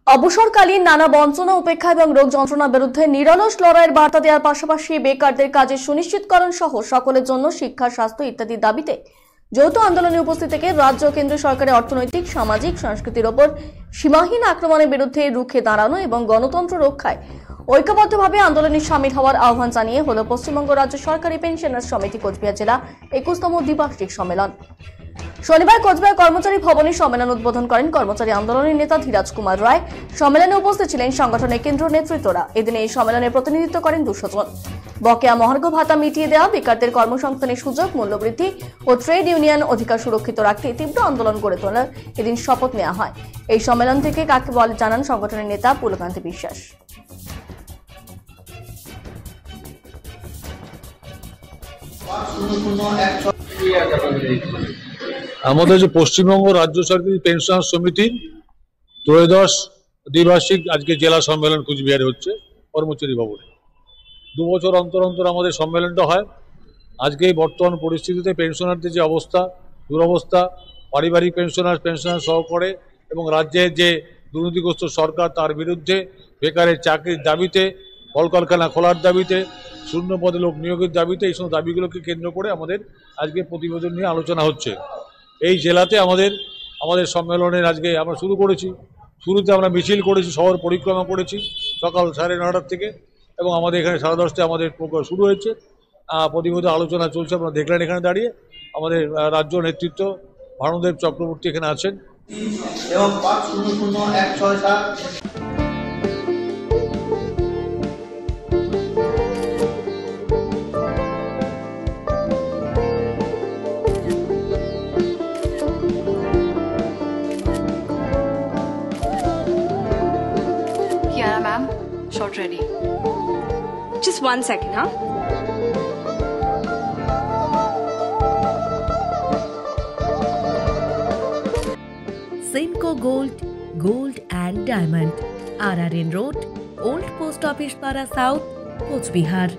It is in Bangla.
অবসরকালীন নানা বঞ্চনা উপেক্ষা এবং রোগ যন্ত্রণার বিরুদ্ধে নিরলস লড়াইয়ের বার্তা দেওয়ার পাশাপাশি বেকারদের কাজের সুনিশ্চিতকরণ সহ সকলের জন্য শিক্ষা, স্বাস্থ্য ইত্যাদি দাবিতে যৌথ আন্দোলনে উপস্থিত থেকে রাজ্য ও কেন্দ্র সরকারের অর্থনৈতিক, সামাজিক, সংস্কৃতির ওপর সীমাহীন আক্রমণের বিরুদ্ধে রুখে দাঁড়ানো এবং গণতন্ত্র রক্ষায় ঐক্যবদ্ধভাবে আন্দোলনে সামিল হওয়ার আহ্বান জানিয়ে হল পশ্চিমবঙ্গ রাজ্য সরকারি পেনশনার্স সমিতি কোচবিহার জেলা 21তম দ্বিবার্ষিক সম্মেলন। শনিবার কোচবিহার কর্মচারী ভবনে সম্মেলন উদ্বোধন করেন কর্মচারী আন্দোলনের নেতা ধীরাজ কুমার রায়। সম্মেলনে উপস্থিত ছিলেন সংগঠনের কেন্দ্র নেতৃত্বরা। এদিন এই সম্মেলনে প্রতিনিধিত্ব করেন 200 জন। বকেয়া মহার্ঘ ভাতা মিটিয়ে দেওয়া, বেকারদের কর্মসংস্থানের সুযোগ, মূল্যবৃদ্ধি ও ট্রেড ইউনিয়ন অধিকার সুরক্ষিত রাখতে তীব্র আন্দোলন গড়ে তোলার এদিন শপথ নেওয়া হয়। এই সম্মেলন থেকে কাকে বলে জানান সংগঠনের নেতা পুলকান্তি বিশ্বাস। আমাদের যে পশ্চিমবঙ্গ রাজ্য সরকারি পেনশনার সমিতির ত্রয়োদশ দ্বিবার্ষিক আজকে জেলা সম্মেলন কুচবিহারে হচ্ছে কর্মচারী ভবনে। 2 বছর অন্তর অন্তর আমাদের সম্মেলনটা হয়। আজকে এই বর্তমান পরিস্থিতিতে পেনশনারদের যে অবস্থা, দুরবস্থা, পারিবারিক পেনশনার সহ করে এবং রাজ্যের যে দুর্নীতিগ্রস্ত সরকার তার বিরুদ্ধে, বেকারের চাকরির দাবিতে, কলকারখানা খোলার দাবিতে, শূন্য পদে লোক নিয়োগের দাবিতে, এই সমস্ত দাবিগুলোকে কেন্দ্র করে আমাদের আজকে প্রতিবেদন নিয়ে আলোচনা হচ্ছে। এই জেলাতে আমাদের সম্মেলনের আজকে আমরা শুরু করেছি। শুরুতে আমরা মিছিল করেছি, শহর পরিক্রমা করেছি সকাল 9:30 থেকে, এবং আমাদের এখানে 10:30টায় আমাদের প্রোগ্রাম শুরু হয়েছে। প্রতিবেদন আলোচনা চলছে, আপনারা দেখলেন এখানে দাঁড়িয়ে। আমাদের রাজ্য নেতৃত্ব ভানুদেব চক্রবর্তী এখানে আছেন এবং 50016 Yeah, ma'am. Short ready. Just 1 second, huh? Simco Gold and Diamond, RRN Road, Old Post Office Para South, Coach Bihar.